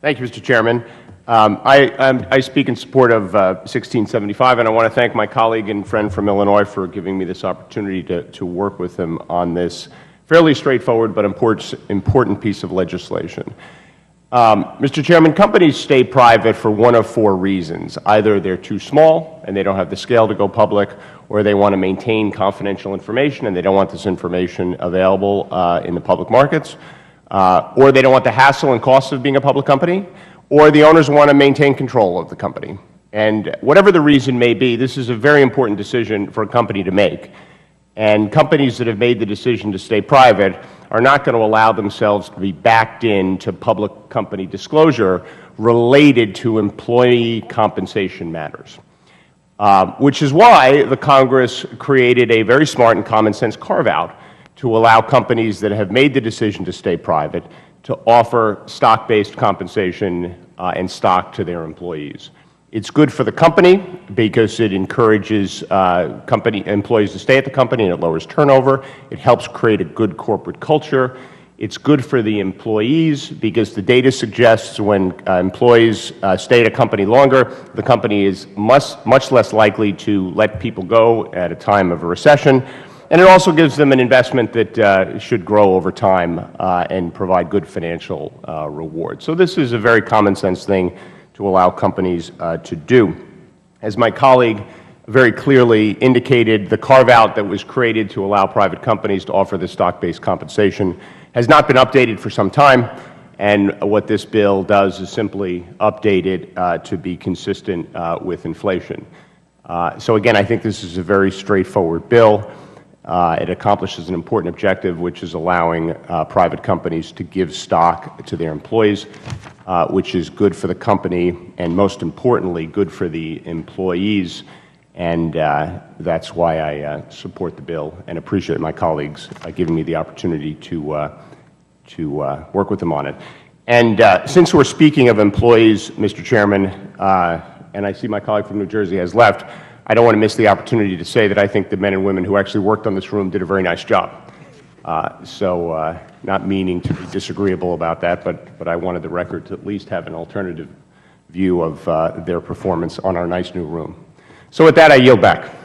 Thank you, Mr. Chairman. I speak in support of 1675, and I want to thank my colleague and friend from Illinois for giving me this opportunity to work with him on this fairly straightforward but important piece of legislation. Mr. Chairman, companies stay private for one of four reasons. Either they're too small and they don't have the scale to go public, or they want to maintain confidential information and they don't want this information available in the public markets, or they don't want the hassle and cost of being a public company, or the owners want to maintain control of the company. And whatever the reason may be, this is a very important decision for a company to make. And companies that have made the decision to stay private are not going to allow themselves to be backed into public company disclosure related to employee compensation matters, which is why the Congress created a very smart and common sense carve-out to allow companies that have made the decision to stay private to offer stock-based compensation and stock to their employees. It's good for the company because it encourages company employees to stay at the company and it lowers turnover. It helps create a good corporate culture. It's good for the employees because the data suggests when employees stay at a company longer, the company is much less likely to let people go at a time of a recession. And it also gives them an investment that should grow over time and provide good financial reward. So this is a very common sense thing to allow companies to do. As my colleague very clearly indicated, the carve-out that was created to allow private companies to offer this stock-based compensation has not been updated for some time, and what this bill does is simply update it to be consistent with inflation. So again, I think this is a very straightforward bill. It accomplishes an important objective, which is allowing private companies to give stock to their employees, which is good for the company and, most importantly, good for the employees. And that's why I support the bill and appreciate my colleagues giving me the opportunity to work with them on it. And since we're speaking of employees, Mr. Chairman, and I see my colleague from New Jersey has left, I don't want to miss the opportunity to say that I think the men and women who actually worked on this room did a very nice job. Not meaning to be disagreeable about that, but I wanted the record to at least have an alternative view of their performance on our nice new room. So with that, I yield back.